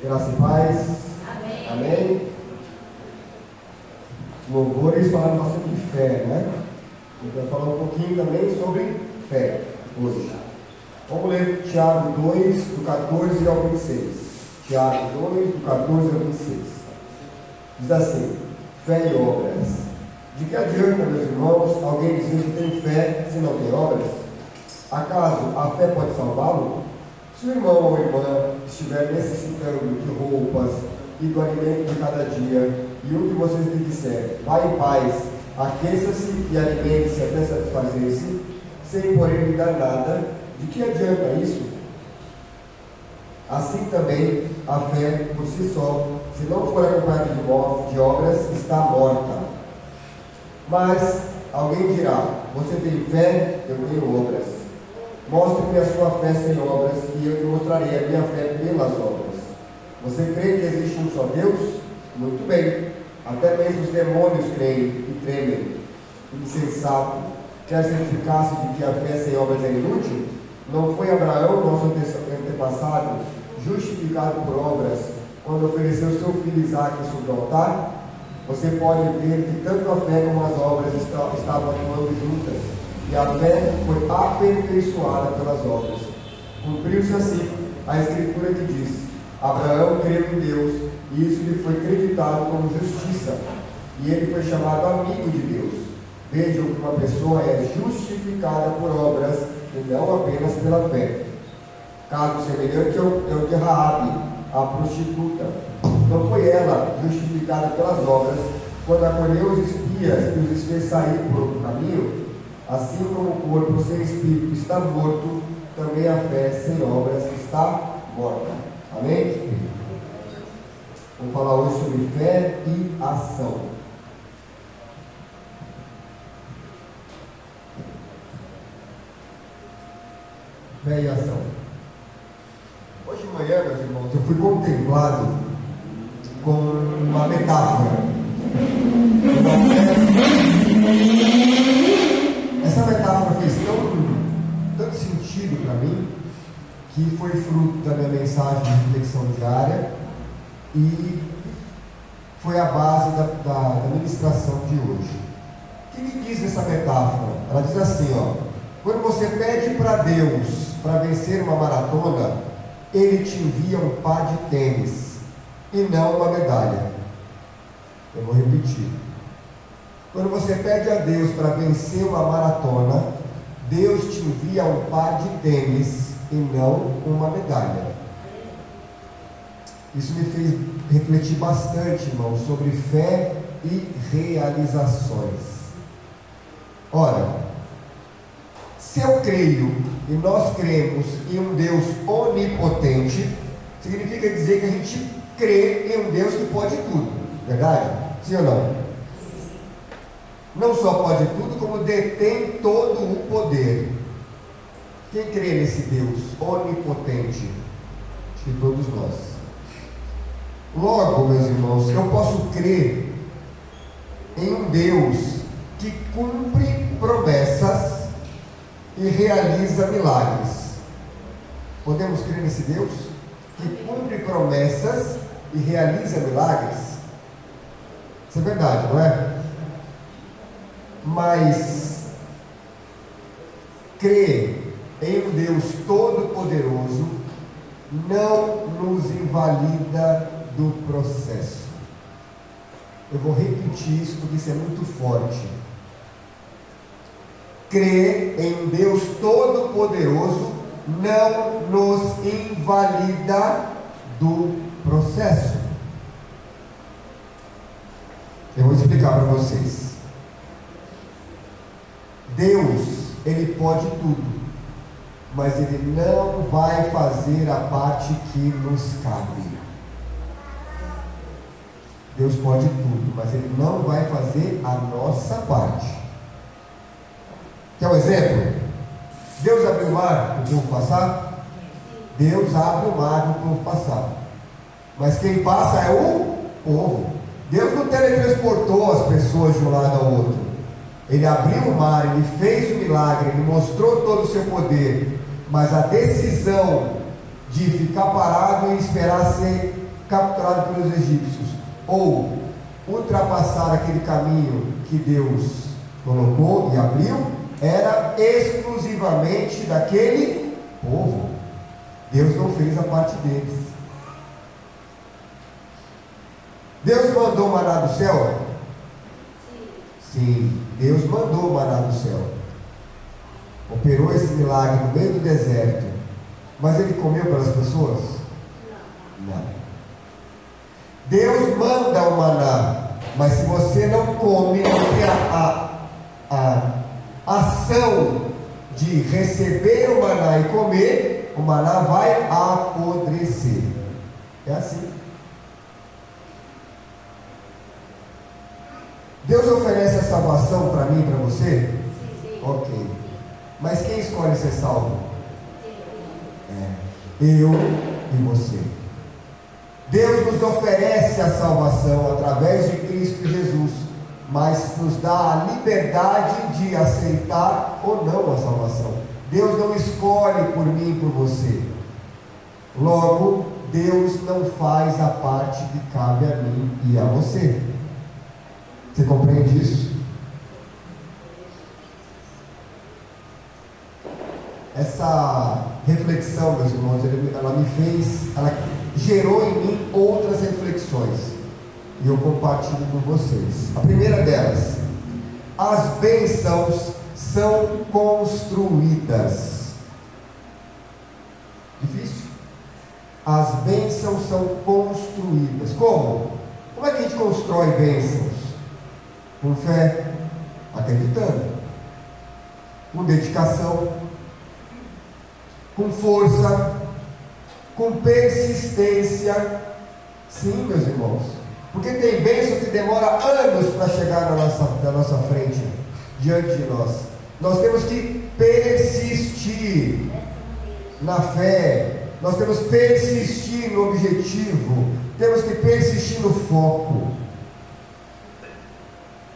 Graça e paz. Amém. Amém. Louvores falam bastante de fé, né? Então, falar um pouquinho também sobre fé hoje. Vamos ler Tiago 2, do 14 ao 26. Tiago 2, do 14 ao 26. Diz assim: fé e obras. De que adianta, meus irmãos, alguém dizer que tem fé se não tem obras? Acaso a fé pode salvá-lo? Se o irmão ou irmã estiver necessitando de roupas e do alimento de cada dia, e um de vocês lhe disser, vai em paz, aqueça-se e alimente-se até satisfazer-se, sem porém lhe dar nada, de que adianta isso? Assim também a fé por si só, se não for acompanhada de obras, está morta. Mas alguém dirá, você tem fé, eu tenho obras. Mostre-me a sua fé sem obras, e eu te mostrarei a minha fé pelas obras. Você crê que existe um só Deus? Muito bem. Até mesmo os demônios creem e tremem. Insensato. Quer certificar-se de que a fé sem obras é inútil? Não foi Abraão, nosso antepassado, justificado por obras, quando ofereceu seu filho Isaque sobre o altar? Você pode ver que tanto a fé como as obras estavam atuando juntas. E a fé foi aperfeiçoada pelas obras. Cumpriu-se assim a escritura que diz: Abraão creu em Deus, e isso lhe foi creditado como justiça, e ele foi chamado amigo de Deus. Vejam que uma pessoa é justificada por obras, e não apenas pela fé. Caso semelhante é o de Raabe, a prostituta. Não foi ela justificada pelas obras, quando acolheu os espias e os fez sair por outro caminho? Assim como o corpo sem espírito está morto, também a fé sem obras está morta. Amém? Vamos falar hoje sobre fé e ação. Fé e ação. Hoje de manhã, meus irmãos, eu fui contemplado com uma metáfora. Essa metáfora fez tanto sentido para mim, que foi fruto da minha mensagem de reflexão diária e foi a base da ministração de hoje. O que diz essa metáfora? Ela diz assim, quando você pede para Deus para vencer uma maratona, Ele te envia um par de tênis e não uma medalha. Eu vou repetir. Quando você pede a Deus para vencer uma maratona, Deus te envia um par de tênis e não uma medalha. Isso me fez refletir bastante, irmão, sobre fé e realizações. Ora, se eu creio e nós cremos em um Deus onipotente, significa dizer que a gente crê em um Deus que pode tudo, verdade? Sim ou não? Não só pode tudo, como detém todo o poder. Quem crê nesse Deus onipotente? Acho que todos nós. Logo, meus irmãos, eu posso crer em um Deus que cumpre promessas e realiza milagres. Podemos crer nesse Deus que cumpre promessas e realiza milagres? Isso é verdade, não é? Mas crer em um Deus todo-poderoso não nos invalida do processo. Eu vou repetir isso porque isso é muito forte. Crer em um Deus todo-poderoso não nos invalida do processo. Eu vou explicar para vocês. Deus, Ele pode tudo, mas Ele não vai fazer a parte que nos cabe. Deus pode tudo, mas Ele não vai fazer a nossa parte. Quer um exemplo? Deus abriu o mar para o povo passar? Deus abre o mar para o povo passar. Mas quem passa é o povo. Deus não teletransportou as pessoas de um lado ao outro. Ele abriu o mar, Ele fez o milagre, Ele mostrou todo o seu poder. Mas a decisão de ficar parado e esperar ser capturado pelos egípcios, ou ultrapassar aquele caminho que Deus colocou e abriu, era exclusivamente daquele povo. Deus não fez a parte deles. Deus mandou maná do céu? Sim, Deus mandou maná do céu. Operou esse milagre no meio do deserto. Mas ele comeu pelas pessoas? Não. Deus manda o maná, mas se você não come, não tem a ação de receber o maná e comer, o maná vai apodrecer. É assim. Deus oferece a salvação para mim e para você? Sim. Ok. Mas quem escolhe ser salvo? Eu e você. Deus nos oferece a salvação através de Cristo Jesus, mas nos dá a liberdade de aceitar ou não a salvação. Deus não escolhe por mim e por você. Logo, Deus não faz a parte que cabe a mim e a você. Você compreende isso? Essa reflexão, meus irmãos, ela gerou em mim outras reflexões, e eu compartilho com vocês. A primeira delas: as bênçãos são construídas. Difícil? As bênçãos são construídas. Como? Como é que a gente constrói bênçãos? Com fé, acreditando, com dedicação, com força, com persistência. Sim, meus irmãos, porque tem bênção que demora anos para chegar na nossa frente, diante de nós. Nós temos que persistir na fé, nós temos que persistir no objetivo, temos que persistir no foco.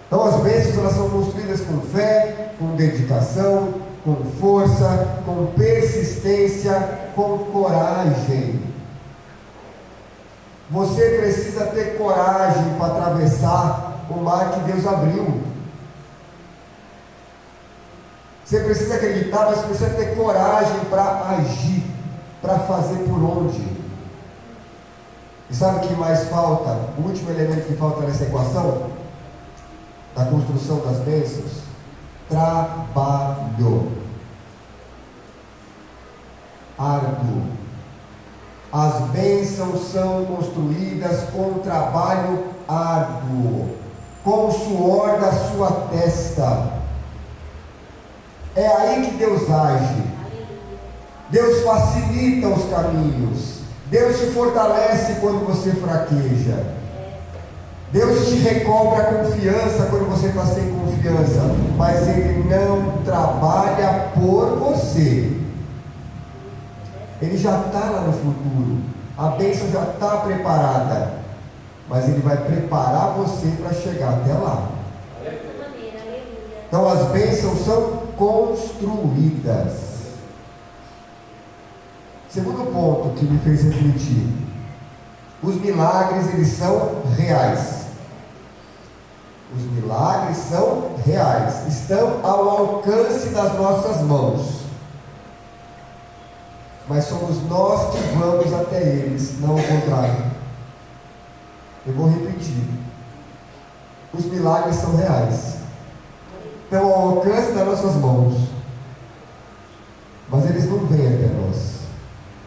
Então as bênçãos, elas são construídas com fé, com dedicação, com força, com persistência, com coragem. Você precisa ter coragem para atravessar o mar que Deus abriu. Você precisa acreditar, mas precisa ter coragem para agir, para fazer por onde. E sabe o que mais falta? O último elemento que falta nessa equação da construção das bênçãos: trabalho árduo. As bênçãos são construídas com trabalho árduo, com o suor da sua testa. É aí que Deus age. Deus facilita os caminhos. Deus te fortalece quando você fraqueja. Deus te recobra a confiança quando você está sem confiança, mas Ele não trabalha por você. Ele já está lá no futuro, a bênção já está preparada, mas Ele vai preparar você para chegar até lá. Então as bênçãos são construídas. Segundo ponto que me fez refletir: os milagres, eles são reais. Os milagres são reais, estão ao alcance das nossas mãos, mas somos nós que vamos até eles, não o contrário. Eu vou repetir: os milagres são reais, estão ao alcance das nossas mãos, mas eles não vêm até nós.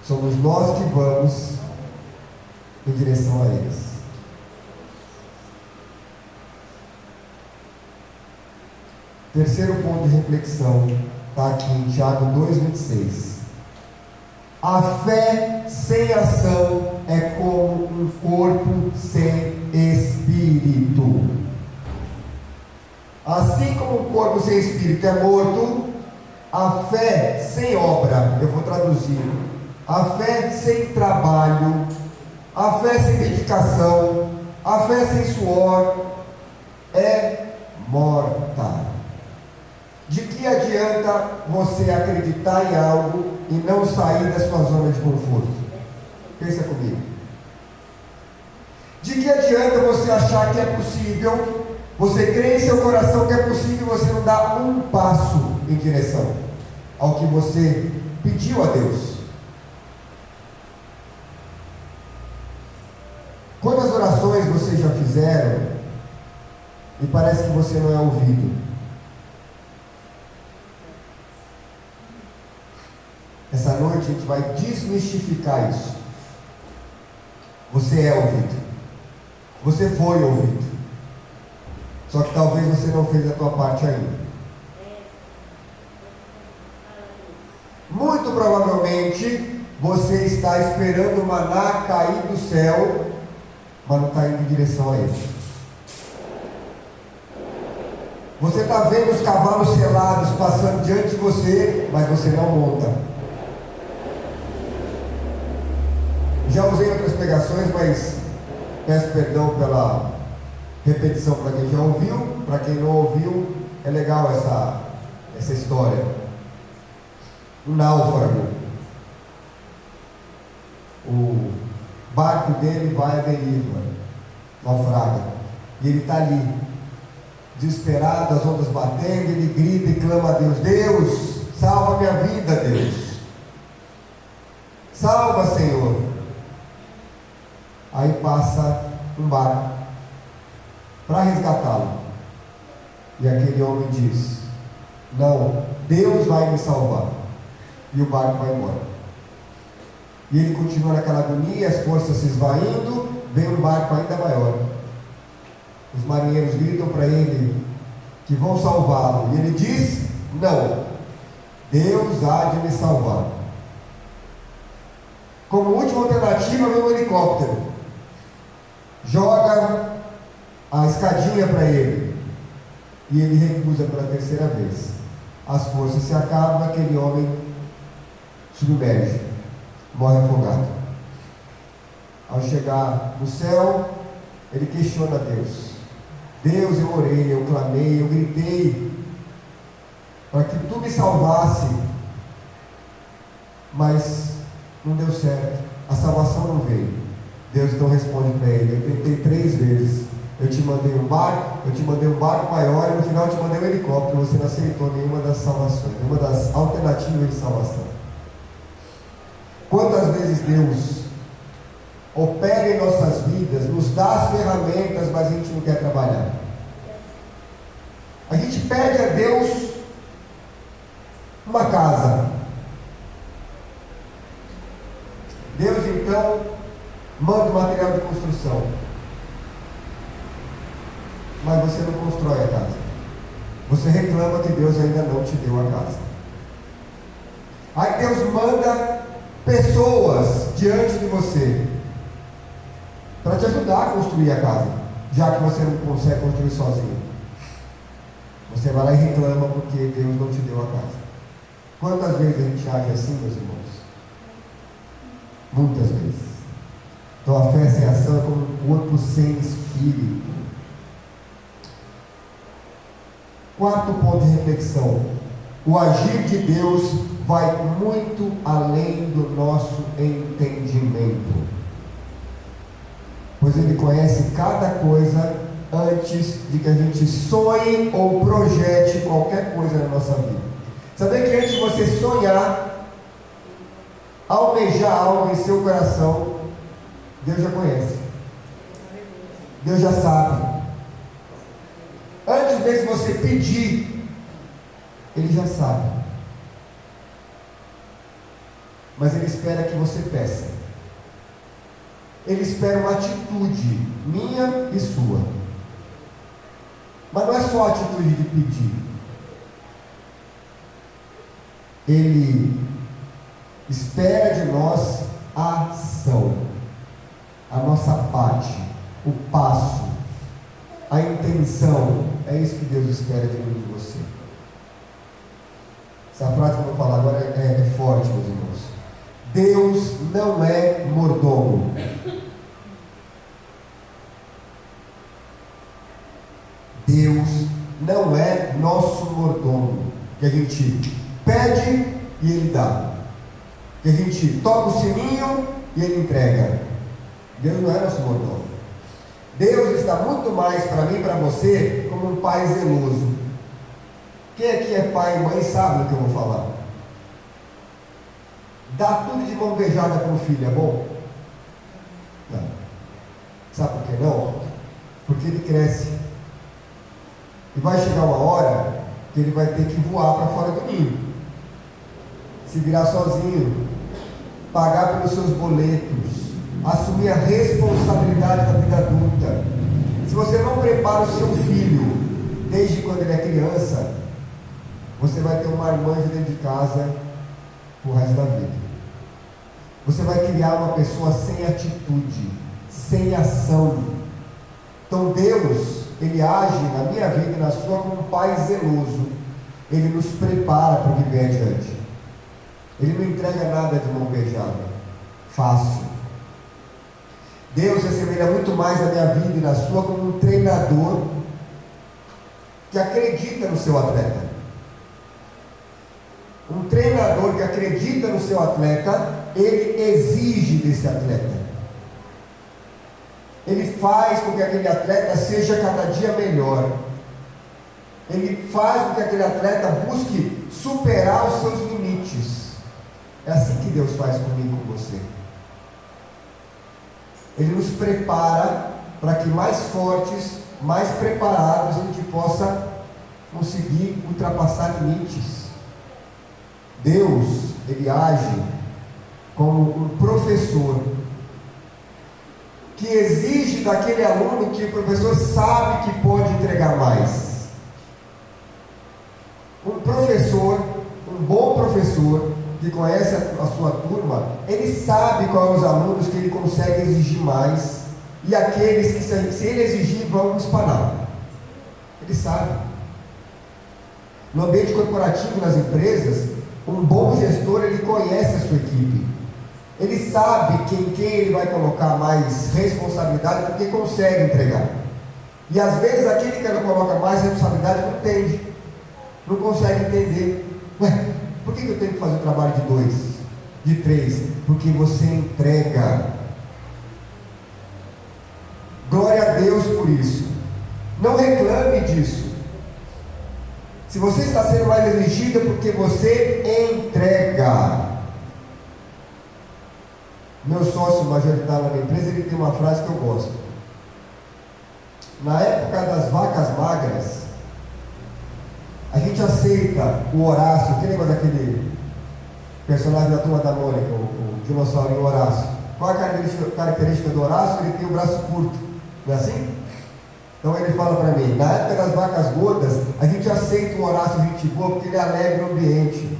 Somos nós que vamos em direção a eles. Terceiro ponto de reflexão está aqui em Tiago 2,26. A fé sem ação é como um corpo sem espírito. Assim como um corpo sem espírito é morto, a fé sem obra, eu vou traduzir, a fé sem trabalho, a fé sem dedicação, a fé sem suor é morta. De que adianta você acreditar em algo e não sair da sua zona de conforto? Pensa comigo. De que adianta você achar que é possível, você crê em seu coração que é possível, você não dá um passo em direção ao que você pediu a Deus? Quantas orações vocês já fizeram e parece que você não é ouvido? Essa noite a gente vai desmistificar isso. Você é ouvido. Você foi ouvido. Só que talvez você não fez a tua parte ainda. Muito provavelmente você está esperando o maná cair do céu, mas não está indo em direção a ele. Você está vendo os cavalos selados passando diante de você, mas você não monta. Já usei outras pregações, mas peço perdão pela repetição para quem já ouviu. Para quem não ouviu, é legal essa história. Um náufrago, o barco dele vai à deriva, naufraga, e ele está ali, desesperado, as ondas batendo, ele grita e clama a Deus: Deus, salva minha vida, Deus, salva, Senhor. Aí passa um barco para resgatá-lo, e aquele homem diz: não, Deus vai me salvar. E o barco vai embora. E ele continua naquela agonia, as forças se esvaindo, vem um barco ainda maior. Os marinheiros gritam para ele que vão salvá-lo, e ele diz: não, Deus há de me salvar. Como última alternativa, vem um helicóptero, joga a escadinha para ele, e ele recusa pela terceira vez. As forças se acabam, aquele homem submerge, morre afogado. Ao chegar no céu, ele questiona Deus: Deus, eu orei, eu clamei, eu gritei para que tu me salvasse, mas não deu certo, a salvação não veio. Deus então responde para ele: eu tentei 3 vezes, eu te mandei um barco, eu te mandei um barco maior, e no final eu te mandei um helicóptero, você não aceitou nenhuma das salvações, nenhuma das alternativas de salvação. Quantas vezes Deus opera em nossas vidas, nos dá as ferramentas, mas a gente não quer trabalhar. A gente pede a Deus uma casa. Deus então manda o material de construção, mas você não constrói a casa. Você reclama que Deus ainda não te deu a casa. Aí Deus manda pessoas diante de você para te ajudar a construir a casa, já que você não consegue construir sozinho. Você vai lá e reclama porque Deus não te deu a casa. Quantas vezes a gente age assim, meus irmãos? Muitas vezes. Então a fé sem ação é como um corpo sem espírito. Quarto ponto de reflexão: o agir de Deus vai muito além do nosso entendimento, pois Ele conhece cada coisa antes de que a gente sonhe ou projete qualquer coisa na nossa vida. Sabia que antes de você sonhar, almejar algo em seu coração, Deus já conhece, Deus já sabe. Antes mesmo de você pedir, Ele já sabe. Mas Ele espera que você peça. Ele espera uma atitude minha e sua. Mas não é só a atitude de pedir. Ele espera de nós a ação, a nossa parte, o passo, a intenção. É isso que Deus espera de mim e de você. Essa frase que eu vou falar agora é forte, meus irmãos. Deus não é mordomo. Deus não é nosso mordomo, que a gente pede e Ele dá, que a gente toca o sininho e Ele entrega. Deus não é nosso mordomo. Deus está muito mais para mim e para você como um pai zeloso. Quem aqui é pai e mãe sabe o que eu vou falar. Dá tudo de mão beijada para o filho, é bom? Não. Sabe por que não? Porque ele cresce. E vai chegar uma hora que ele vai ter que voar para fora do ninho, se virar sozinho, pagar pelos seus boletos, assumir a responsabilidade da vida adulta. Se você não prepara o seu filho desde quando ele é criança, você vai ter um marmanjo dentro de casa pro resto da vida. Você vai criar uma pessoa sem atitude, sem ação. Então Deus, Ele age na minha vida e na sua como um pai zeloso. Ele nos prepara para o que vem adiante. Ele não entrega nada de mão beijada, fácil. Deus se assemelha muito mais na minha vida e na sua como um treinador que acredita no seu atleta. Um treinador que acredita no seu atleta, ele exige desse atleta. Ele faz com que aquele atleta seja cada dia melhor. Ele faz com que aquele atleta busque superar os seus limites. É assim que Deus faz comigo e com você. Ele nos prepara para que mais fortes, mais preparados, a gente possa conseguir ultrapassar limites. Deus, Ele age como um professor que exige daquele aluno que o professor sabe que pode entregar mais. Um professor, um bom professor, que conhece a sua turma, ele sabe quais são os alunos que ele consegue exigir mais, e aqueles que, se ele exigir, vão espanar. Ele sabe. No ambiente corporativo, nas empresas, um bom gestor, ele conhece a sua equipe. Ele sabe quem ele vai colocar mais responsabilidade, porque consegue entregar. E às vezes aquele que não coloca mais responsabilidade não entende, não consegue entender. Ué, por que eu tenho que fazer o trabalho de 2, de 3? Porque você entrega. Glória a Deus por isso. Não reclame disso. Se você está sendo mais exigido é porque você entrega. Meu sócio majoritário na minha empresa, ele tem uma frase que eu gosto. Na época das vacas magras, a gente aceita o Horácio. Quem lembra daquele personagem da Turma da Mônica, o dinossauro Horácio? Qual a característica do Horácio? Ele tem o braço curto, não é assim? Então ele fala para mim, na época das vacas gordas, a gente aceita o Horácio gente boa porque ele alegra o ambiente.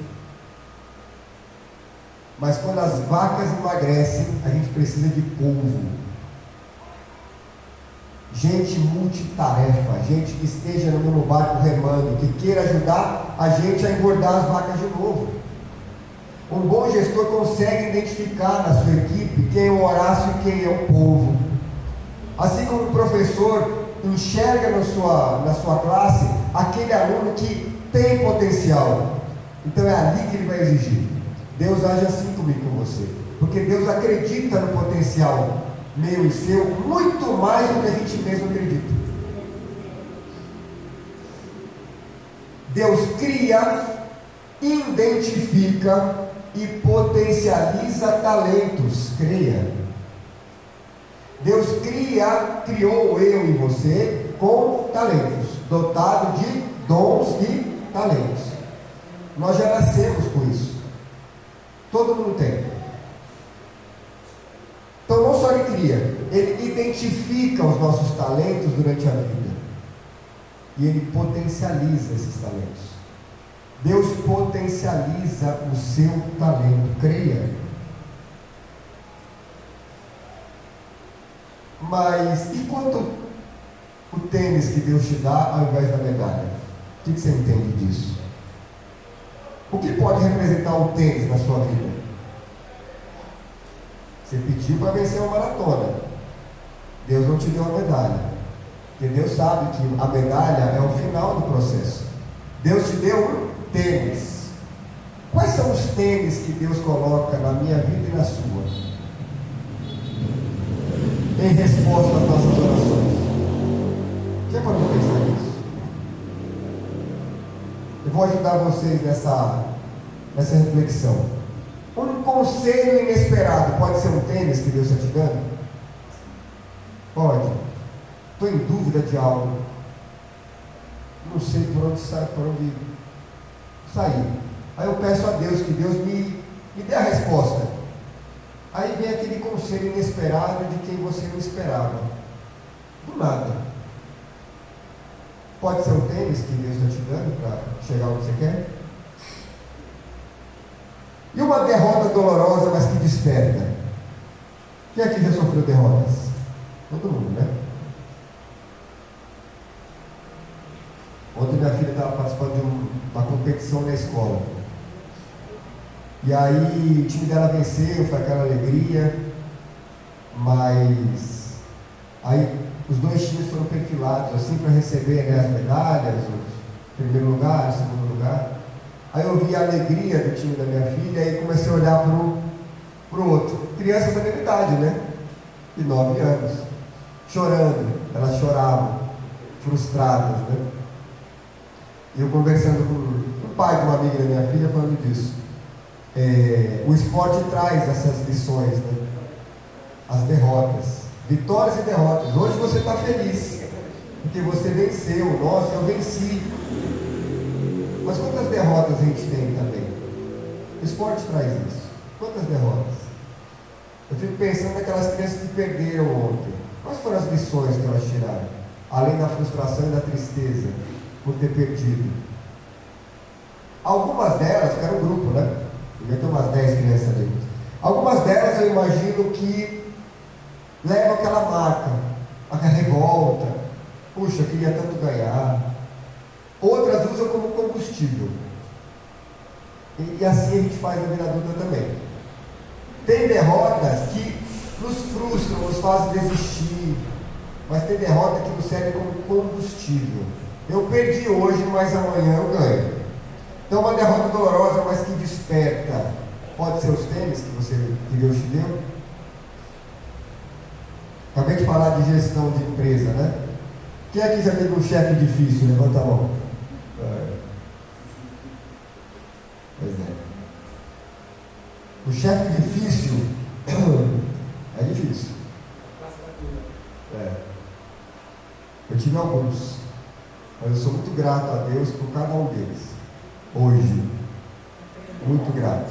Mas quando as vacas emagrecem, a gente precisa de polvo. Gente multitarefa, gente que esteja no barco remando, que queira ajudar a gente a engordar as vacas de novo. Um bom gestor consegue identificar na sua equipe quem é o Horácio e quem é o polvo. Assim como o professor enxerga na sua classe aquele aluno que tem potencial. Então é ali que ele vai exigir. Deus age assim comigo e com você, porque Deus acredita no potencial meu e seu muito mais do que a gente mesmo acredita. Deus cria, identifica e potencializa talentos. Creia. Deus criou eu e você com talentos, dotado de dons e talentos. Nós já nascemos com isso. Todo mundo tem. Então não só Ele cria, Ele identifica os nossos talentos durante a vida. E Ele potencializa esses talentos. Deus potencializa o seu talento. Creia. Mas e quanto o tênis que Deus te dá ao invés da medalha? O que você entende disso? O que pode representar o tênis na sua vida? Você pediu para vencer uma maratona. Deus não te deu a medalha. Porque Deus sabe que a medalha é o final do processo. Deus te deu um tênis. Quais são os tênis que Deus coloca na minha vida e na sua? Em resposta às nossas orações. vou ajudar vocês nessa reflexão. Um conselho inesperado pode ser um tênis que Deus está te dando? Pode. Estou em dúvida de algo. Não sei por onde sair. Aí eu peço a Deus que Deus me dê a resposta. Aí vem aquele conselho inesperado de quem você não esperava. Do nada. Pode ser um tênis que Deus está te dando para chegar onde você quer? E uma derrota dolorosa, mas que desperta. Quem aqui já sofreu derrotas? Todo mundo, né? Ontem minha filha estava participando de uma competição na escola. E aí o time dela venceu, foi aquela alegria. Mas aí os dois times foram perfilados assim para receber, né, as medalhas, o primeiro lugar, o segundo lugar. Aí eu vi a alegria do time da minha filha e comecei a olhar para o outro. Crianças da minha idade, né? De 9 anos. Chorando. Elas choravam, frustradas, né? E eu conversando com o pai de uma amiga da minha filha falando disso. O esporte traz essas lições, né? As derrotas. Vitórias e derrotas. Hoje você está feliz, porque você venceu. Nossa, eu venci. Mas quantas derrotas a gente tem também? O esporte traz isso. Quantas derrotas? Eu fico pensando naquelas crianças que perderam ontem. Quais foram as lições que elas tiraram? Além da frustração e da tristeza por ter perdido. Algumas delas, que era um grupo, né? Devia ter umas 10 crianças ali. Algumas delas eu imagino que levam aquela marca, aquela revolta. Puxa, eu queria tanto ganhar. Outras usam como combustível. E assim a gente faz na vida adulta também. Tem derrotas que nos frustram, nos fazem desistir. Mas tem derrota que nos serve como combustível. Eu perdi hoje, mas amanhã eu ganho. Então uma derrota dolorosa, mas que desperta. Pode ser os tênis que Deus te deu. Acabei de falar de gestão de empresa, né? Quem aqui já teve um chefe difícil? Levanta a mão. Pois é. O chefe difícil é difícil. Eu tive alguns, mas eu sou muito grato a Deus por cada um deles. Hoje, muito grato.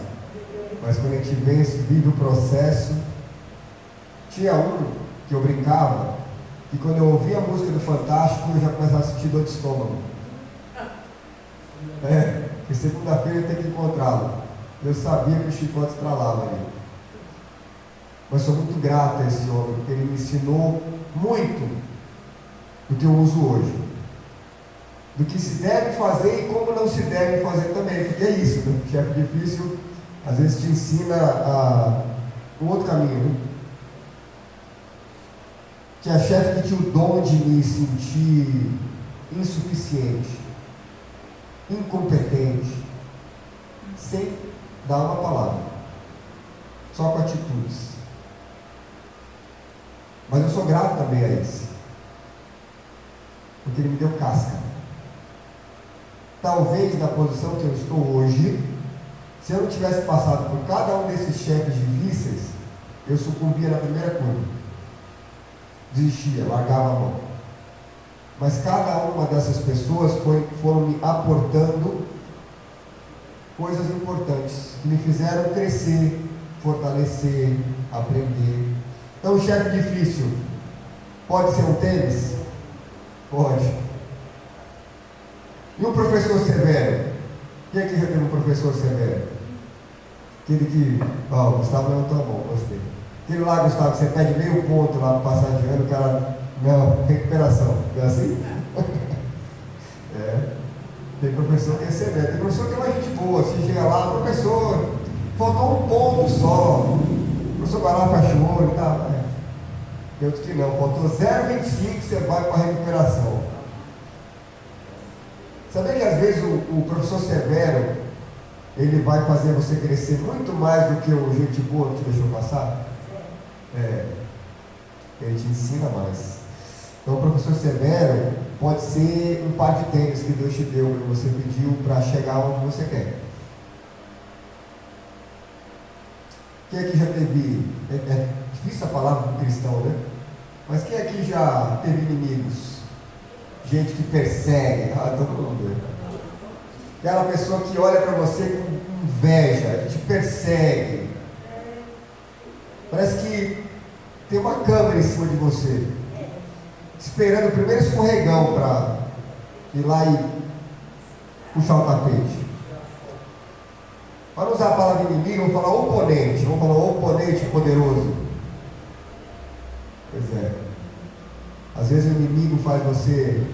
Mas quando a gente vive o processo, tinha um que eu brincava, que quando eu ouvia a música do Fantástico, eu já começava a sentir dor de estômago. Porque segunda-feira eu tenho que encontrá-lo. Eu sabia que o chicote estralava ali. Mas sou muito grato a esse homem, porque ele me ensinou muito do que eu uso hoje. Do que se deve fazer e como não se deve fazer também. Porque é isso, né? O chefe difícil às vezes te ensina um outro caminho, né? Tinha chefe que tinha o dom de me sentir insuficiente, incompetente, sem dar uma palavra, só com atitudes. Mas eu sou grato também a esse, porque ele me deu casca. Talvez na posição que eu estou hoje, se eu não tivesse passado por cada um desses chefes difíceis, eu sucumbia na primeira curva, desistia, largava a mão. Mas cada uma dessas pessoas foram me aportando coisas importantes, que me fizeram crescer, fortalecer, aprender. Então o chefe difícil pode ser um tênis? Pode. E um professor severo? Quem aqui já teve um professor severo? Aquele que... o Gustavo levantou a mão, gostei. Aquele lá, Gustavo, que você pede meio ponto lá para passar de ano, o cara... Não, recuperação. Não é assim? Tem professor que é severo. Tem professor que é uma gente boa. Você chega lá, professor, faltou um ponto só. O professor vai lá, faz choro e tal. Tem outros que não. Faltou 0,25, você vai para a recuperação. Sabia que às vezes o professor severo, ele vai fazer você crescer muito mais do que o gente boa que te deixou passar? Ele te ensina mais. Então o professor severo, pode ser um par de tênis que Deus te deu, que você pediu para chegar onde você quer. Quem aqui já teve, é difícil a palavra para cristão, né? Mas quem aqui já teve inimigos? Gente que persegue, todo mundo. Aquela pessoa que olha para você com inveja, que te persegue. Parece que tem uma câmera em cima de você, esperando o primeiro escorregão para ir lá e puxar o tapete. Para não usar a palavra inimigo, vamos falar oponente. Vamos falar oponente poderoso. Pois é. Às vezes o inimigo faz você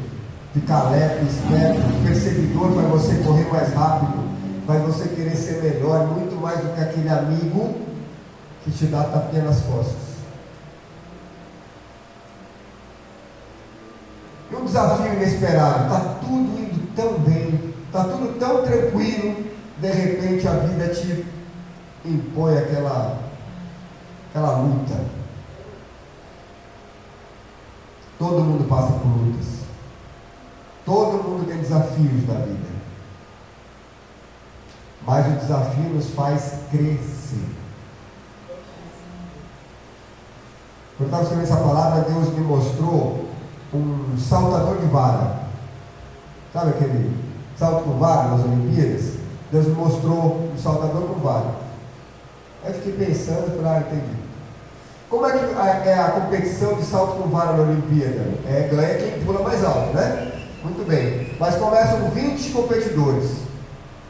ficar lerdo, esperto. O perseguidor faz você correr mais rápido. Faz você querer ser melhor, muito mais do que aquele amigo que te dá tapinha nas costas. E um desafio inesperado. Está tudo indo tão bem. Está tudo tão tranquilo. De repente a vida te impõe aquela luta. Todo mundo passa por lutas. Todo mundo tem desafios na vida. Mas o desafio nos faz crescer. Quando eu estava escrevendo essa palavra, Deus me mostrou um saltador de vara. Sabe aquele salto com vara nas Olimpíadas? Deus me mostrou um saltador com vara. Aí fiquei pensando e falei, entendi. Como é que é a competição de salto com vara na Olimpíada? Ganha quem pula mais alto, né? Muito bem. Mas começam com 20 competidores.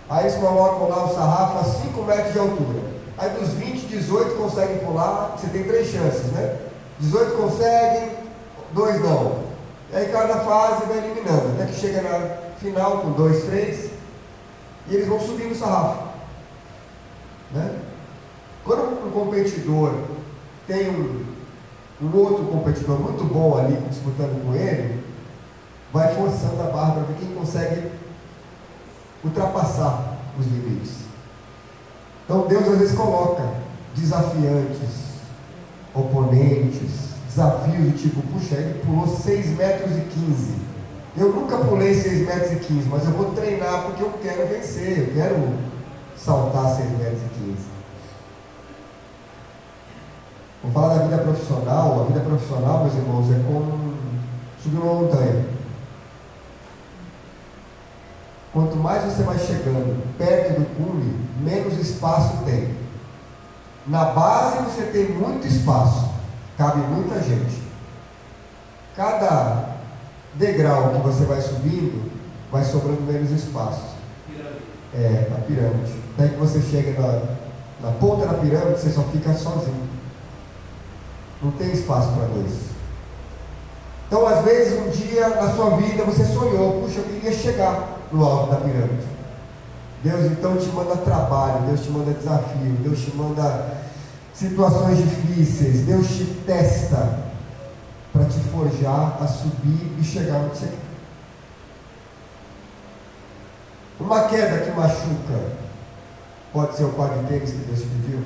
Aí eles colocam lá o sarrafo a 5 metros de altura. Aí dos 20, 18 conseguem pular. Você tem 3 chances, né? 18 conseguem, 2 não. E aí cada fase vai eliminando. Até que chega na final com 2, 3. E eles vão subindo o sarrafo, né? Quando um competidor tem um outro competidor muito bom ali disputando com ele, vai forçando a barra para ver quem consegue ultrapassar os limites. Então Deus às vezes coloca desafiantes, oponentes, desafios do tipo, puxa, ele pulou 6,15 metros. Eu nunca pulei 6,15 metros, mas eu vou treinar porque eu quero vencer, eu quero saltar 6,15 metros. Vamos falar da vida profissional. A vida profissional, meus irmãos, é como subir uma montanha. Quanto mais você vai chegando perto do cume, menos espaço tem. Na base você tem muito espaço, cabe muita gente. Cada degrau que você vai subindo, vai sobrando menos espaço. A pirâmide. Daí que você chega na ponta da pirâmide, você só fica sozinho. Não tem espaço para dois. Então, às vezes, um dia na sua vida você sonhou, puxa, eu queria chegar no alto da pirâmide. Deus então te manda trabalho, Deus te manda desafio, Deus te manda situações difíceis, Deus te testa para te forjar a subir e chegar onde você quer. Uma queda que machuca pode ser o par de tênis que Deus te pediu?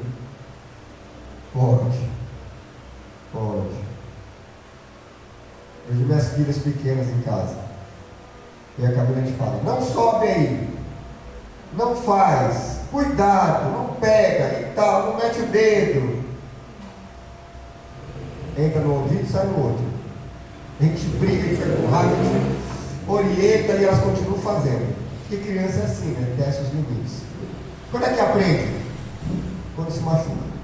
Pode. Hoje minhas filhas pequenas em casa, e a Camila te fala, não sobe aí, não faz, cuidado, não pega e tal, não mete o dedo. Entra no ouvido e sai no outro. A gente briga, a gente fica com raiva, a gente orienta e elas continuam fazendo. Porque criança é assim, né? Desce os limites. Quando é que aprende? Quando se machuca.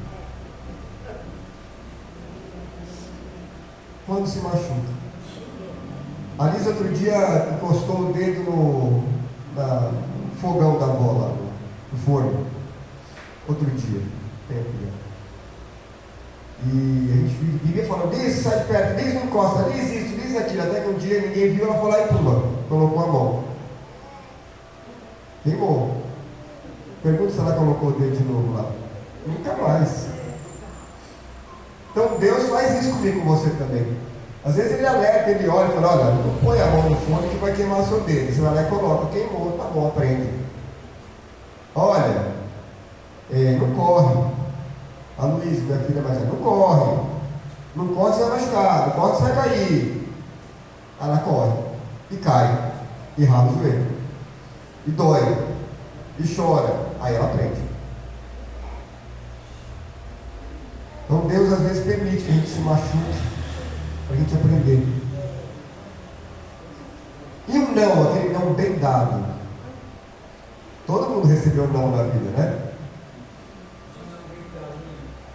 Quando se machuca. A Liz outro dia encostou o dedo no fogão da avó lá, no forno. Outro dia. E a gente vivia falando, Liz, sai de perto, Liz não encosta, Liz isso, Liz aquilo. Até que um dia ninguém viu, ela foi lá e pula. Colocou a mão. Queimou. Pergunta se ela colocou o dedo de novo lá. Nunca mais. Então Deus faz isso comigo, com você também. Às vezes ele alerta, ele olha e fala, olha, não põe a mão no forno que vai queimar o seu dedo. Você vai lá e coloca, queimou, tá bom, aprende. Olha, não corre. A Luísa, minha filha mais velha, não corre. Não corre, você vai machucar, não corre, você vai cair. Ela corre. e cai, e rala o joelho, e dói, e chora, aí ela aprende. Então Deus às vezes permite que a gente se machuque para a gente aprender. E um não, aquele não bem dado. Todo mundo recebeu um não na vida, né?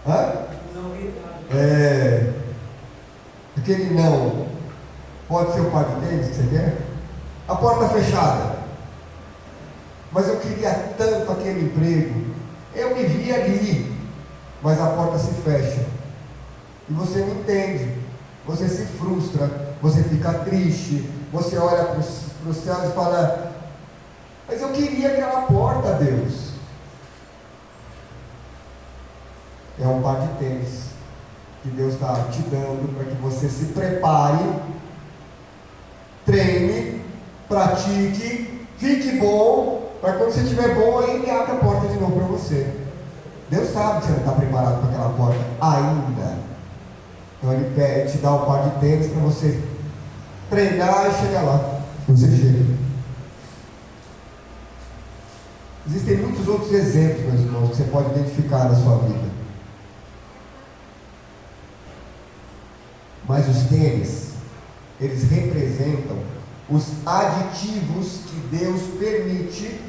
Hã? Aquele não. Pode ser o par de tênis que você quer? A porta fechada. Mas eu queria tanto aquele emprego. Eu me vi ali. Mas a porta se fecha. E você não entende. Você se frustra. Você fica triste. Você olha para os céus e fala: mas eu queria aquela porta, Deus. É um par de tênis que Deus está te dando para que você se prepare, treine, pratique, fique bom, para quando você estiver bom, aí Ele abre a porta de novo para você. Deus sabe que você não está preparado para aquela porta ainda. Então Ele te dá um par de tênis para você treinar e chegar lá. Você chega. Existem muitos outros exemplos, meus irmãos, que você pode identificar na sua vida. Mas os tênis, eles representam os aditivos que Deus permite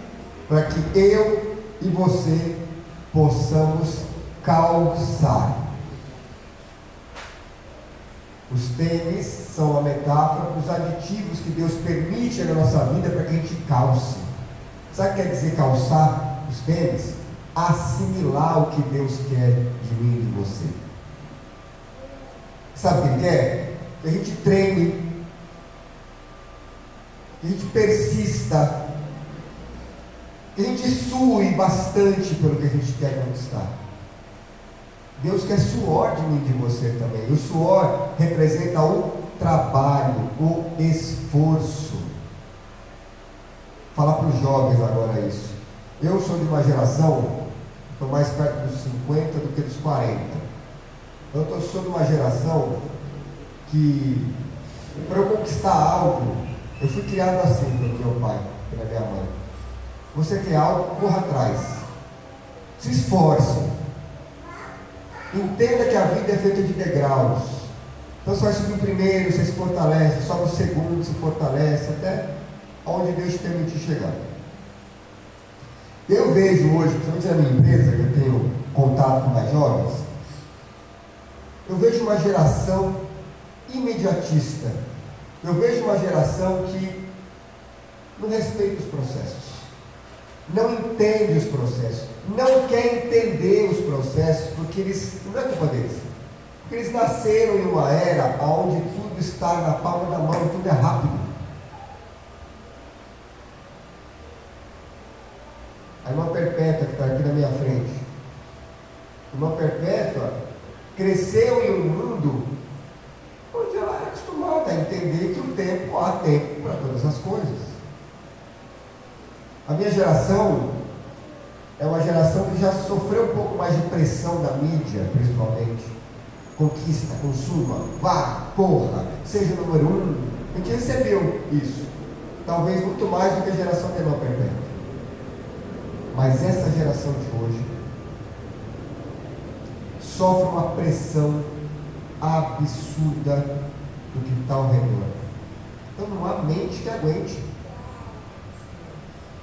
para que eu e você possamos calçar. Os tênis são a metáfora dos aditivos que Deus permite na nossa vida para que a gente calce. Sabe o que quer dizer calçar os tênis? Assimilar o que Deus quer de mim e de você. Sabe o que Ele quer? Que a gente treine, que a gente persista, que a gente sue bastante pelo que a gente quer conquistar. Deus quer suor de mim e de você também. O suor representa o trabalho, o esforço. Falar para os jovens agora isso. Eu sou de uma geração, estou mais perto dos 50 do que dos 40. Eu sou de uma geração que, para eu conquistar algo, eu fui criado assim pelo meu pai, pela minha mãe. Você quer algo, corra atrás. Se esforce. Entenda que a vida é feita de degraus. Então você vai subir o primeiro, você se fortalece, sobe o segundo, se fortalece, até onde Deus te permitir chegar. Eu vejo hoje, principalmente na minha empresa, que eu tenho contato com mais jovens, eu vejo uma geração imediatista. Eu vejo uma geração que não respeita os processos, não entende os processos, não quer entender os processos, porque eles, não é culpa deles, porque eles nasceram em uma era onde tudo está na palma da mão, tudo é rápido. A irmã Perpétua, que está aqui na minha frente, a irmã Perpétua cresceu em um mundo onde ela é acostumada a entender que há tempo para todas as coisas. A minha geração é uma geração que já sofreu um pouco mais de pressão da mídia, principalmente. Conquista, consuma, vá, corra, seja o número 1. A gente recebeu isso, talvez muito mais do que a geração da irmã Perpétua. Mas essa geração de hoje sofre uma pressão absurda do que está ao redor. Então não há mente que aguente.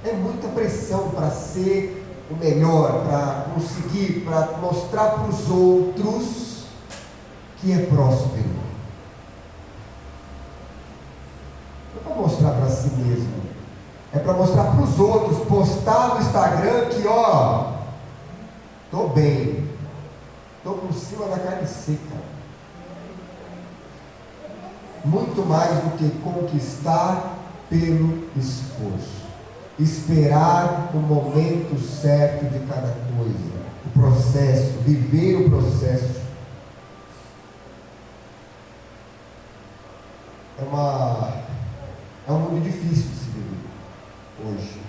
É muita pressão para ser o melhor, para conseguir, para mostrar para os outros que é próspero. Não é para mostrar para si mesmo. É para mostrar para os outros, postar no Instagram que, ó, estou bem, estou por cima da carne seca. Muito mais do que conquistar pelo esforço. Esperar o momento certo de cada coisa. O processo, viver o processo. É um mundo difícil de se viver hoje.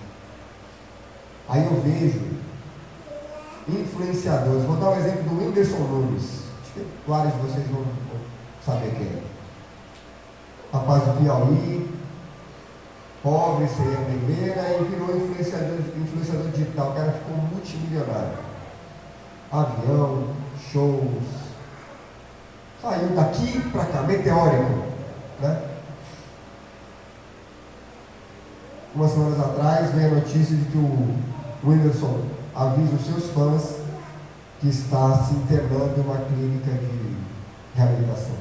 Aí eu vejo influenciadores. Vou dar um exemplo do Whindersson Nunes. Acho que vários de vocês vão saber quem é. Rapaz do Piauí, pobre, sem beber, e virou influenciador digital. O cara ficou multimilionário. Avião, shows. Saiu daqui para cá, meteórico, né? Umas semanas atrás veio a notícia de que o Whindersson avisa os seus fãs que está se internando em uma clínica de reabilitação.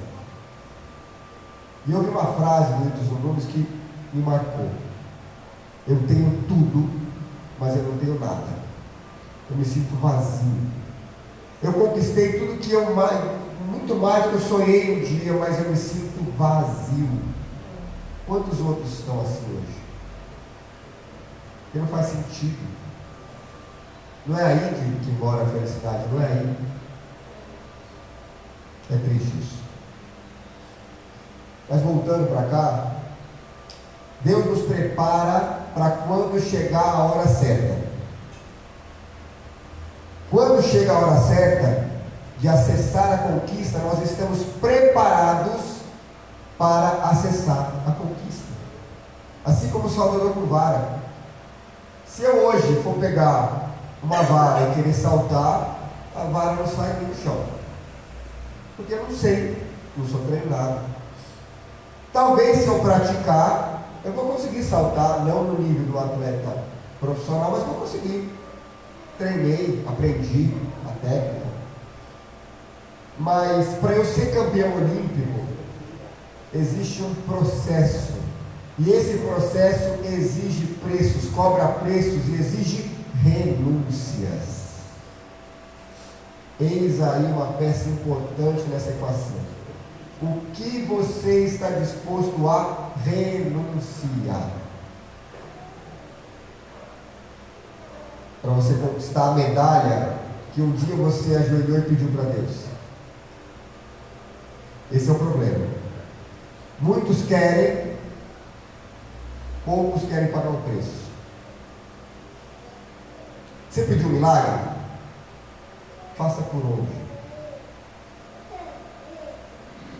E eu ouvi uma frase do Whindersson Nunes que me marcou. Eu tenho tudo, mas eu não tenho nada. Eu me sinto vazio. Eu conquistei tudo que muito mais do que eu sonhei um dia, mas eu me sinto vazio. Quantos outros estão assim hoje? Porque não faz sentido. Não é aí que mora a felicidade, não é aí. É triste isso. Mas voltando para cá, Deus nos prepara para quando chegar a hora certa. Quando chega a hora certa de acessar a conquista, nós estamos preparados para acessar a conquista. Assim como Salvador com vara. Se eu hoje for pegar uma vara e querer saltar, a vara não sai nem do chão. Porque eu não sei, não sou treinado. Talvez se eu praticar, eu vou conseguir saltar, não no nível do atleta profissional, mas vou conseguir. Treinei, aprendi a técnica. Mas para eu ser campeão olímpico, existe um processo. E esse processo exige preços, cobra preços e exige renúncias. Eis aí uma peça importante nessa equação. O que você está disposto a renunciar? Para você conquistar a medalha que um dia você ajoelhou e pediu para Deus. Esse é o problema. Muitos querem, poucos querem pagar o preço. Você pediu um milagre? Faça por onde?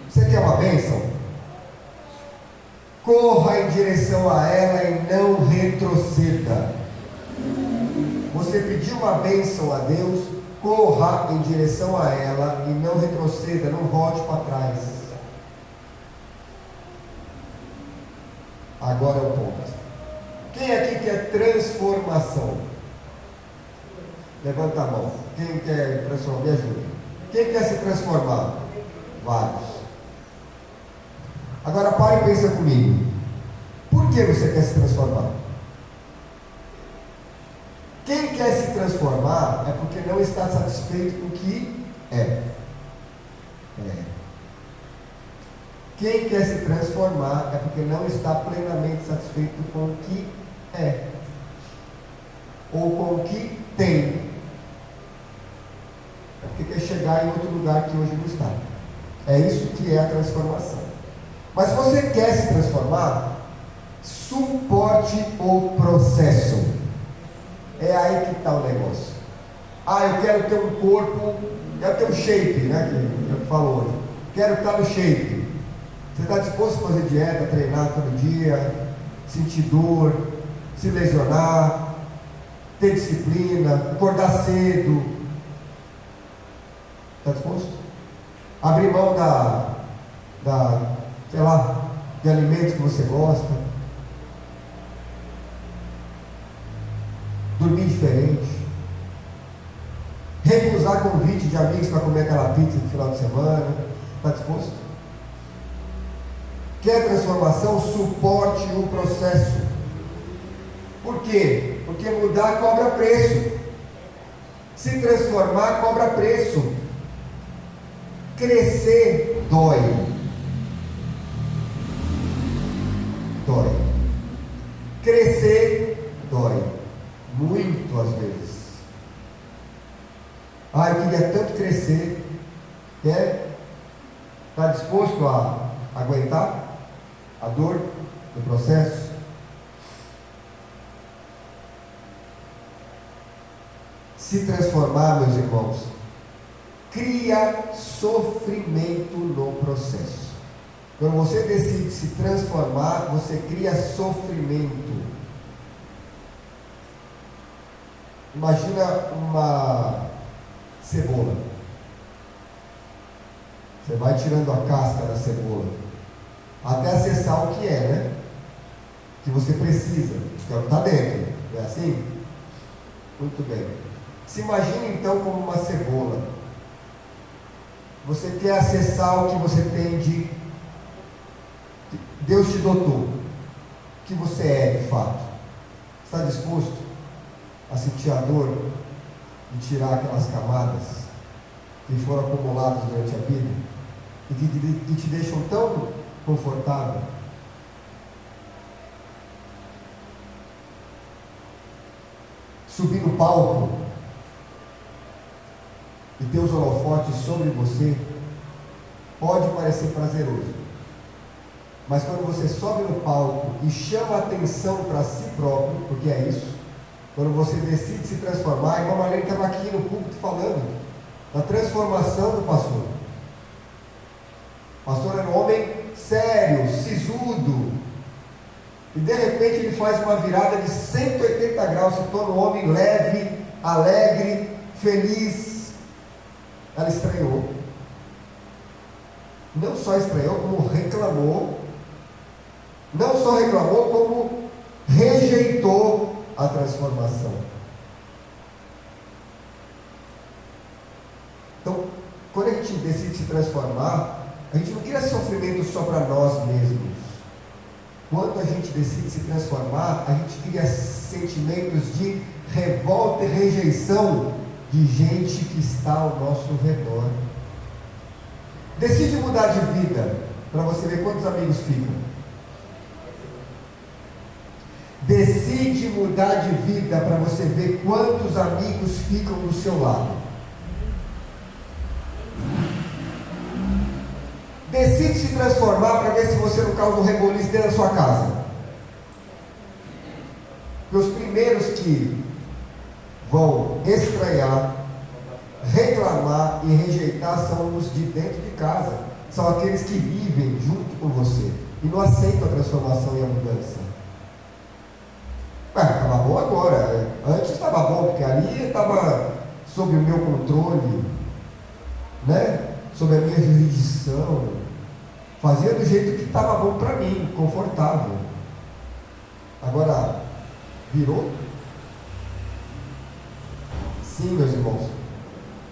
Você quer uma bênção? Corra em direção a ela e não retroceda. Você pediu uma bênção a Deus, corra em direção a ela e não retroceda, não volte para trás. Agora é o ponto. Quem aqui quer transformação? Levanta a mão. Quem quer transformar? Me ajuda. Quem quer se transformar? Vários. Agora pare e pensa comigo. Por que você quer se transformar? Quem quer se transformar é porque não está satisfeito com o que é. Quem quer se transformar é porque não está plenamente satisfeito com o que é. Ou com o que tem. É porque quer chegar em outro lugar que hoje não está. É isso que é a transformação. Mas se você quer se transformar, suporte o processo. É aí que está o negócio. Eu quero ter um corpo, quero ter um shape, né? Que eu falo hoje. Quero estar no shape. Você está disposto a fazer dieta, treinar todo dia, sentir dor, se lesionar, ter disciplina, acordar cedo? Está disposto? Abrir mão sei lá, de alimentos que você gosta? Dormir diferente, recusar convite de amigos para comer aquela pizza no final de semana? Está disposto? Quer transformação? Suporte o processo. Por quê? Porque mudar cobra preço. Se transformar cobra preço. Crescer dói. Dói. Crescer dói. Muito às vezes. Eu queria tanto crescer. Está disposto a aguentar a dor do processo? Se transformar, meus irmãos, cria sofrimento no processo. Quando você decide se transformar, você cria sofrimento. Imagina uma cebola. Você vai tirando a casca da cebola, até acessar o que é, né? Que você precisa, que é o que está dentro. Não é assim? Muito bem. Se imagine então como uma cebola. Você quer acessar o que você tem de Deus te dotou, o que você é de fato. Está disposto a sentir a dor de tirar aquelas camadas que foram acumuladas durante a vida e que te deixam tão confortável? Subir no palco e ter os holofotes sobre você pode parecer prazeroso, mas quando você sobe no palco e chama a atenção para si próprio, porque é isso, quando você decide se transformar, a irmã Marlene estava aqui no púlpito falando da transformação do pastor. O pastor era um homem sério, sisudo, e de repente ele faz uma virada de 180 graus, se torna um homem leve, alegre, feliz. Ela estranhou. Não só estranhou, como reclamou. Não só reclamou, como rejeitou a transformação. Então, quando a gente decide se transformar, a gente não cria sofrimento só para nós mesmos. Quando a gente decide se transformar, a gente cria sentimentos de revolta e rejeição de gente que está ao nosso redor. Decide mudar de vida, para você ver quantos amigos ficam. Decide mudar de vida, para você ver quantos amigos ficam do seu lado. Decide se transformar, para ver se você não causa um reboliço dentro da sua casa. Porque os primeiros que vão estranhar, reclamar e rejeitar são os de dentro de casa. São aqueles que vivem junto com você e não aceitam a transformação e a mudança. Estava bom agora. Antes estava bom, porque ali estava sob o meu controle, né? Sob a minha jurisdição. Fazia do jeito que estava bom para mim, confortável. Agora, virou? Sim, meus irmãos.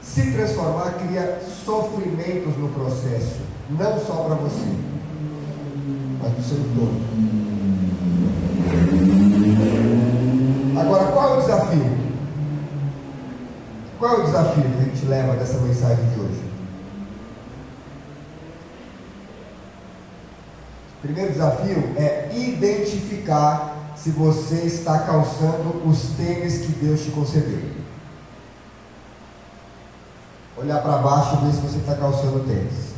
Se transformar cria sofrimentos no processo, não só para você, mas para o seu todo. Agora, qual é o desafio? Qual é o desafio que a gente leva dessa mensagem de hoje? O primeiro desafio é identificar se você está calçando os tênis que Deus te concedeu. Olhar para baixo e ver se você está calçando tênis.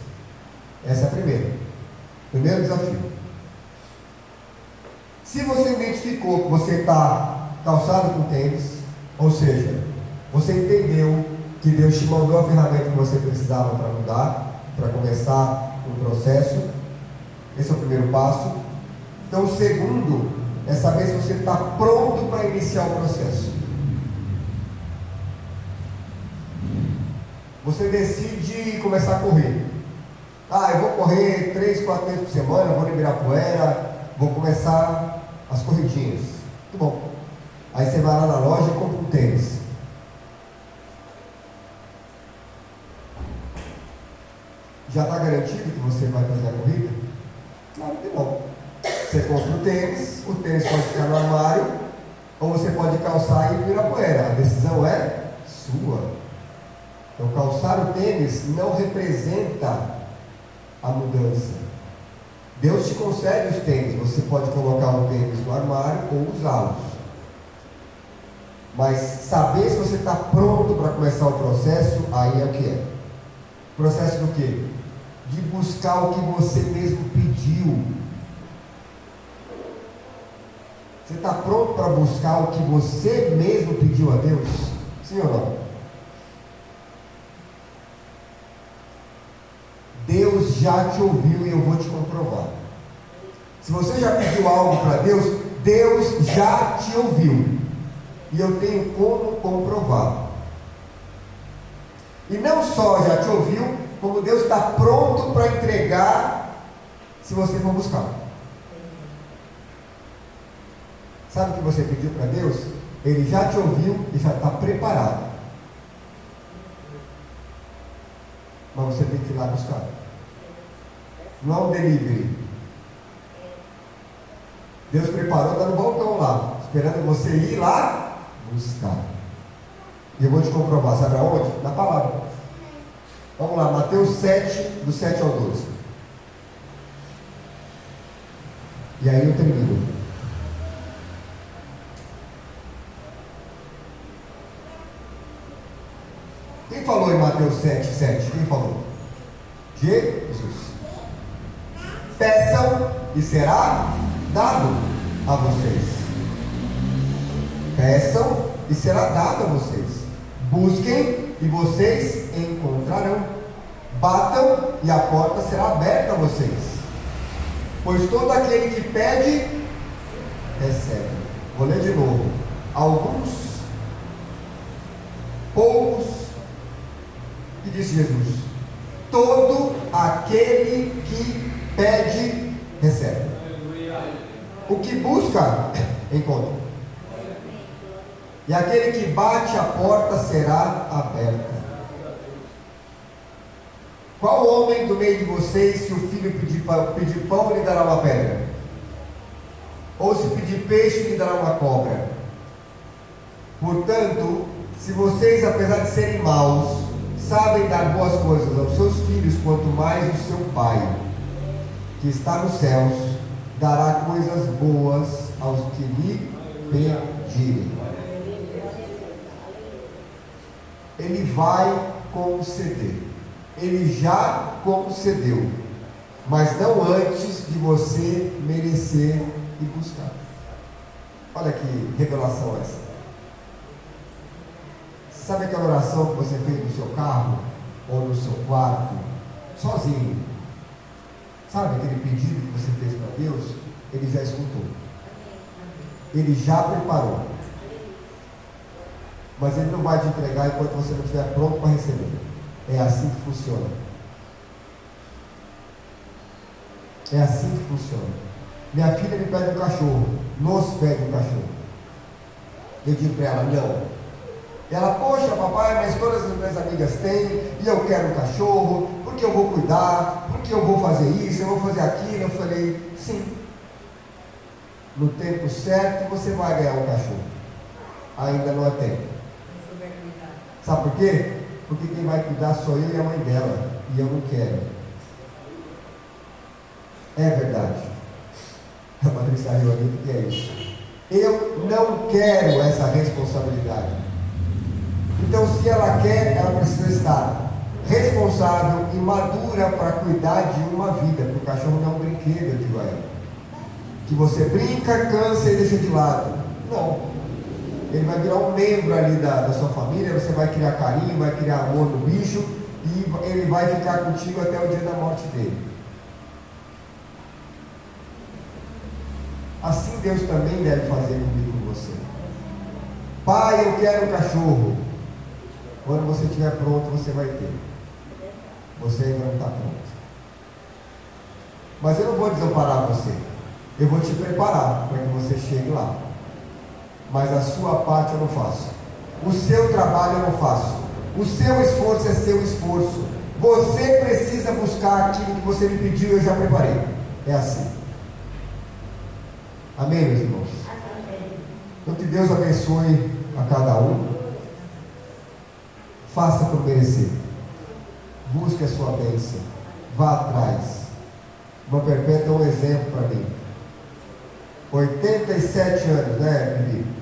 Essa é a primeira. Primeiro desafio. Se você identificou que você está calçado com tênis, ou seja, você entendeu que Deus te mandou a ferramenta que você precisava para mudar, para começar um processo, esse é o primeiro passo. Então o segundo é saber se você está pronto para iniciar o processo. Você decide começar a correr. Eu vou correr 3, 4 vezes por semana, vou no Ibirapuera, vou começar as corridinhas. Muito bom. Aí você vai lá na loja e compra um tênis. Já está garantido que você vai fazer a corrida? Claro que não. Você compra o tênis pode ficar no armário, ou você pode calçar e ir para o Ibirapuera. A decisão é sua. Então, calçar o tênis não representa a mudança. Deus te concede os tênis, você pode colocar o tênis no armário ou usá-los. Mas saber se você está pronto para começar o processo, aí é o que é. Processo do quê? De buscar o que você mesmo pediu. Você está pronto para buscar o que você mesmo pediu a Deus? Sim ou não? Deus já te ouviu e eu vou te comprovar. Se você já pediu algo para Deus, Deus já te ouviu. E eu tenho como comprovar. E não só já te ouviu, como Deus está pronto para entregar se você for buscar. Sabe o que você pediu para Deus? Ele já te ouviu e já está preparado. Mas você tem que ir lá buscar. Não é um delivery. Deus preparou, está no balcão lá, esperando você ir lá buscar. E eu vou te comprovar, sabe aonde? Na palavra. Vamos lá, Mateus 7, do 7 ao 12. E aí eu termino. Quem falou em Mateus 7, 7? Quem falou? Jesus. Peçam e será dado a vocês. Peçam e será dado a vocês. Busquem e vocês encontrarão. Batam e a porta será aberta a vocês. Pois todo aquele que pede, recebe. Vou ler de novo. Alguns, poucos, e disse Jesus: todo aquele que pede, recebe. O que busca, encontra. E aquele que bate, a porta será aberta. Qual homem do meio de vocês, se o filho pedir pão, lhe dará uma pedra? Ou se pedir peixe, lhe dará uma cobra? Portanto, se vocês, apesar de serem maus, sabem dar boas coisas aos seus filhos, quanto mais o seu Pai, que está nos céus, dará coisas boas aos que lhe pedirem. Ele vai conceder. Ele já concedeu, mas não antes de você merecer e buscar. Olha que revelação essa. Sabe aquela oração que você fez no seu carro ou no seu quarto, sozinho? Sabe aquele pedido que você fez para Deus? Ele já escutou. Ele já preparou. Mas Ele não vai te entregar enquanto você não estiver pronto para receber. É assim que funciona. É assim que funciona. Minha filha me pede um cachorro. Nos pede um cachorro. Eu digo para ela, não. Ela, poxa papai, mas todas as minhas amigas têm, e eu quero um cachorro, porque eu vou cuidar, porque eu vou fazer isso, eu vou fazer aquilo. Eu falei, sim. No tempo certo você vai ganhar um cachorro. Ainda não é tempo. Sabe por quê? Porque quem vai cuidar sou eu e a mãe dela. E eu não quero. É verdade. A Patrícia riu ali, o que é isso? Eu não quero essa responsabilidade. Então, se ela quer, ela precisa estar responsável e madura para cuidar de uma vida. Porque o cachorro não é um brinquedo, eu digo a ela. Que você brinca, cansa e deixa de lado. Não. Ele vai virar um membro ali da sua família, você vai criar carinho, vai criar amor no bicho, e ele vai ficar contigo até o dia da morte dele. Assim Deus também deve fazer comigo e com você. Pai, eu quero um cachorro. Quando você estiver pronto, você vai ter. Você ainda não está pronto. Mas eu não vou desamparar você. Eu vou te preparar para que você chegue lá. Mas a sua parte eu não faço. O seu trabalho eu não faço. O seu esforço é seu esforço. Você precisa buscar aquilo que você me pediu e eu já preparei. É assim. Amém, meus irmãos? Então que Deus abençoe a cada um. Faça por merecer. Busque a sua bênção. Vá atrás. Uma Perpétua é um exemplo para mim. 87 anos, né, Bibi?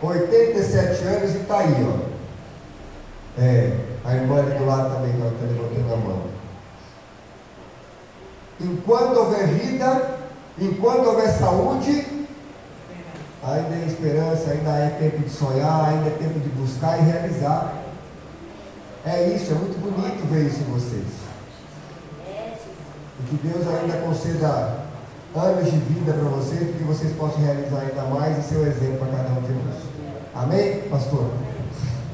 87 anos e está aí, ó. A irmã ali do lado também, que ela está levantando a mão. Enquanto houver vida, enquanto houver saúde, ainda é esperança, ainda é tempo de sonhar, ainda é tempo de buscar e realizar. É isso, é muito bonito ver isso em vocês. E que Deus ainda conceda anos de vida para vocês, que vocês possam realizar ainda mais e ser um exemplo para cada um de nós. Amém, pastor?